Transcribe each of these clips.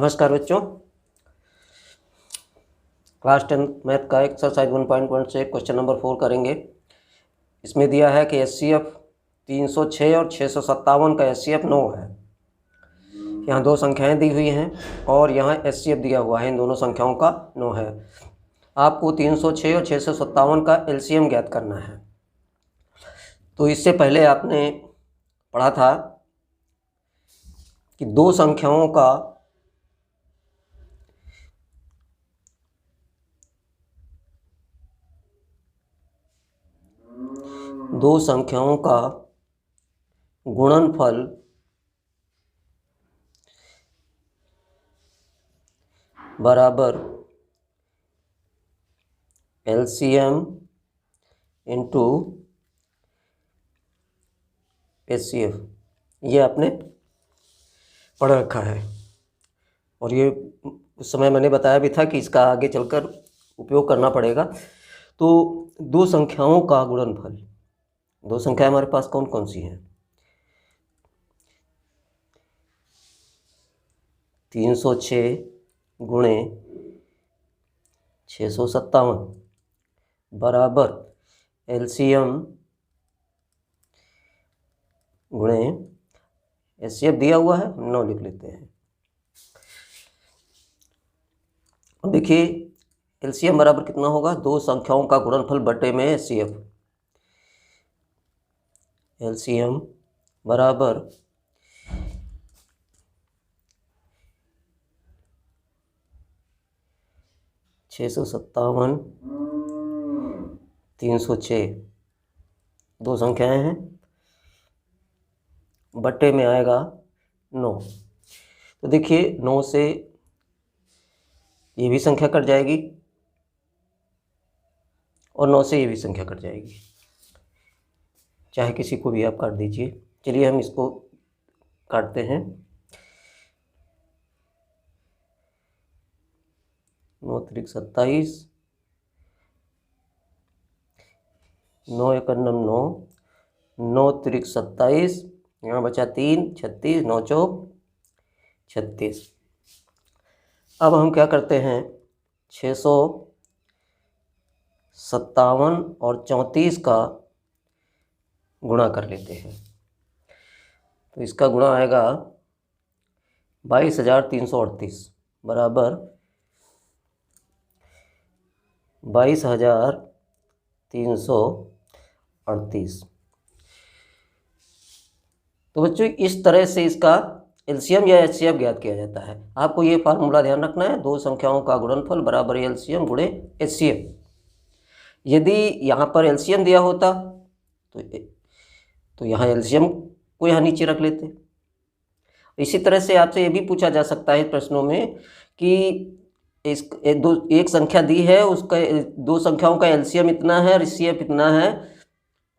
नमस्कार बच्चों। Class 10 math का एक्सरसाइज 1.1 से क्वेश्चन नंबर 4 करेंगे। इसमें दिया है कि HCF 306 और 657 का HCF 9 है। यहाँ दो संख्याएं दी हुई हैं और यहाँ HCF दिया हुआ है, इन दोनों संख्याओं का 9 है। आपको 306 और 657 का LCM ज्ञात करना है। तो इससे पहले आपने पढ़ा था कि दो संख्याओं का गुणनफल बराबर LCM इंटू HCF, ये आपने पढ़ रखा है। और ये उस समय मैंने बताया भी था कि इसका आगे चलकर उपयोग करना पड़ेगा। तो दो संख्याओं का गुणनफल, दो संख्याएं हमारे पास कौन कौन सी हैं? 306 गुणे 657 बराबर LCM गुणे HCF दिया हुआ है, हम 9 लिख लेते हैं। अब देखिए LCM बराबर कितना होगा? दो संख्याओं का गुणनफल बटे में HCF। LCM बराबर 657 306, दो संख्याएं हैं, बटे में आएगा 9। तो देखिए 9 से ये भी संख्या कट जाएगी और 9 से ये भी संख्या कट जाएगी, चाहे किसी को भी आप काट दीजिए। चलिए हम इसको काटते हैं। 9 त्रिक 27, 9 एकम 9, 9 त्रिक 27, यहाँ बचा 3, 36, 9 चौक 36। अब हम क्या करते हैं, 657 और 34 का गुणा कर लेते हैं। तो इसका गुणा आएगा 22,338 बराबर 22,338। तो बच्चों इस तरह से इसका LCM या HCF ज्ञात किया जाता है। आपको ये फार्मूला ध्यान रखना है, दो संख्याओं का गुणनफल बराबर LCM गुणे HCF। यदि यहाँ पर LCM दिया होता तो यहाँ LCM को यहाँ नीचे रख लेते। इसी तरह से आपसे ये भी पूछा जा सकता है प्रश्नों में कि एक संख्या दी है, उसका दो संख्याओं का LCM इतना है और HCF इतना है,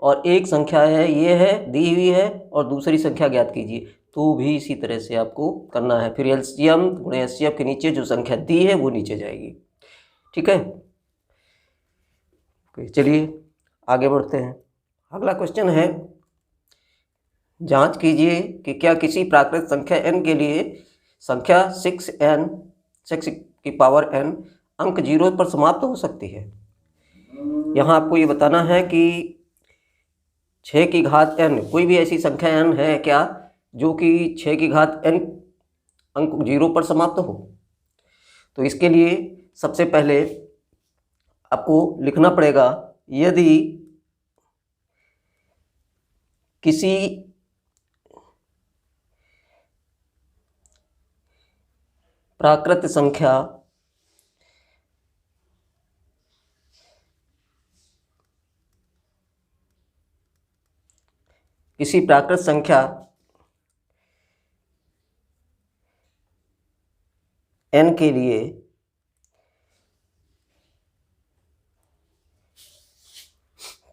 और एक संख्या है ये है दी हुई है और दूसरी संख्या ज्ञात कीजिए। तो भी इसी तरह से आपको करना है। फिर LCM गुणे HCF के नीचे जो संख्या दी है वो नीचे जाएगी। ठीक है, चलिए आगे बढ़ते हैं। अगला क्वेश्चन है, जांच कीजिए कि क्या किसी प्राकृत संख्या n के लिए संख्या 6 की पावर n अंक 0 पर समाप्त हो सकती है। यहाँ आपको ये बताना है कि 6 की घात n, कोई भी ऐसी संख्या n है क्या जो कि 6 की घात n अंक 0 पर समाप्त हो। तो इसके लिए सबसे पहले आपको लिखना पड़ेगा, यदि किसी प्राकृत संख्या n के लिए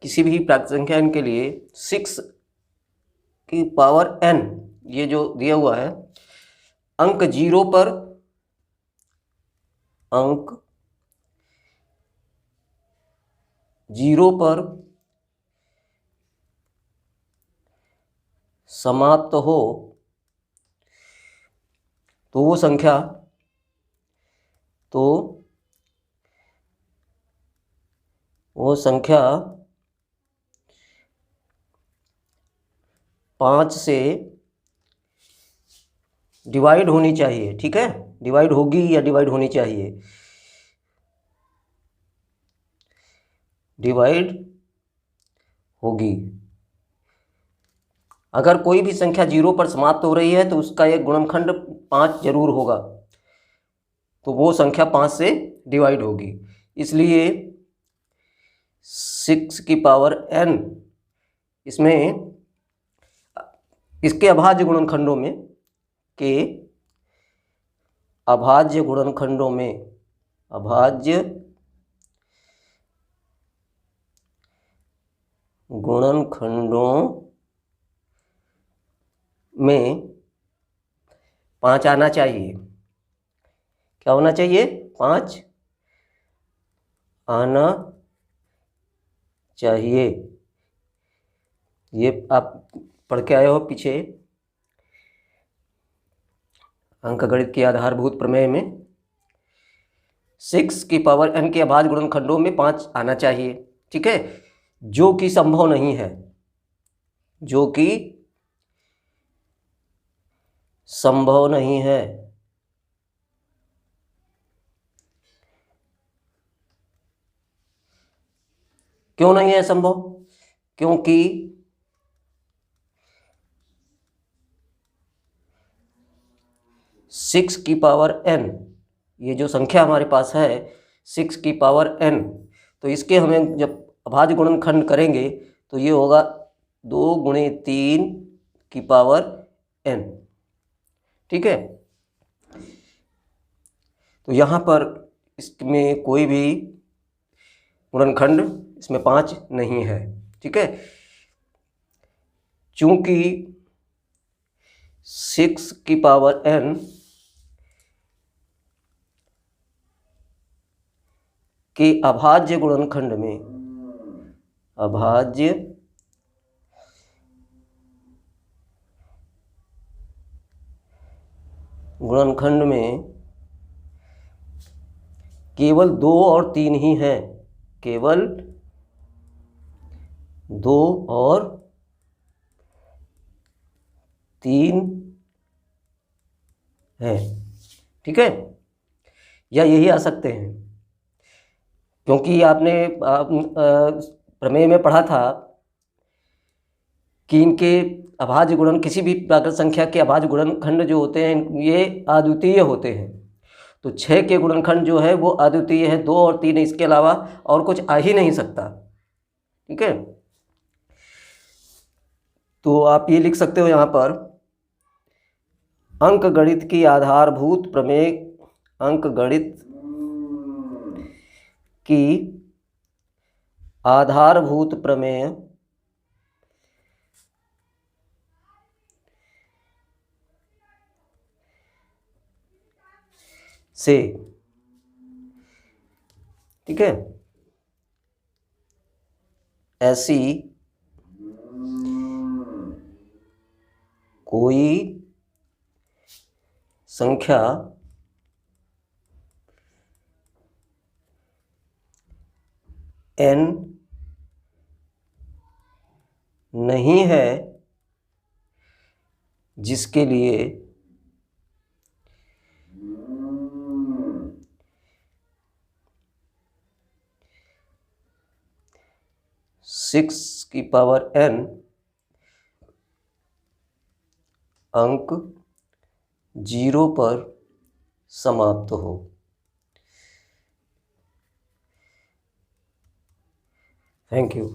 किसी भी प्राकृत संख्या n के लिए 6 की पावर n, ये जो दिया हुआ है, अंक 0 पर समाप्त हो, तो वो संख्या तो वो संख्या 5 से डिवाइड होनी चाहिए। ठीक है, डिवाइड होगी या डिवाइड होनी चाहिए, डिवाइड होगी। अगर कोई भी संख्या 0 पर समाप्त हो रही है तो उसका एक गुणनखंड 5 जरूर होगा, तो वो संख्या 5 से डिवाइड होगी। इसलिए 6 की पावर n इसमें इसके अभाज्य गुणनखंडों में के अभाज्य गुणनखंडों में अभाज्य गुणनखंडों में 5 आना चाहिए। क्या होना चाहिए? 5 आना चाहिए। ये आप पढ़ के आए हो पीछे अंकगणित के आधारभूत प्रमेय में। 6 की पावर n के अभाज्य गुणनखंडों में 5 आना चाहिए। ठीक है, जो कि संभव नहीं है, जो कि संभव नहीं है। क्यों नहीं है संभव? क्योंकि 6 की पावर n, ये जो संख्या हमारे पास है 6 की पावर n, तो इसके हमें जब अभाज्य गुणनखंड करेंगे तो ये होगा 2 गुणे 3 की पावर n। ठीक है, तो यहाँ पर इसमें कोई भी गुणनखंड इसमें 5 नहीं है। ठीक है, चूंकि 6 की पावर n के अभाज्य गुणनखंड में अभाज्य गुणनखंड में केवल 2 और 3 ही हैं, केवल 2 और 3 है। ठीक है, या यही आ सकते हैं, क्योंकि आपने प्रमेय में पढ़ा था कि इनके अभाज्य गुणन, किसी भी प्राकृत संख्या के अभाज्य गुणनखंड जो होते हैं ये अद्वितीय होते हैं। तो 6 के गुणनखंड जो है वो अद्वितीय है, 2 और 3, इसके अलावा और कुछ आ ही नहीं सकता। ठीक है, तो आप ये लिख सकते हो यहाँ पर अंकगणित की आधारभूत प्रमेय, अंकगणित की आधारभूत प्रमेय से, ठीक है, ऐसी कोई संख्या n नहीं है जिसके लिए सिक्स की पावर n अंक 0 पर समाप्त हो। Thank you.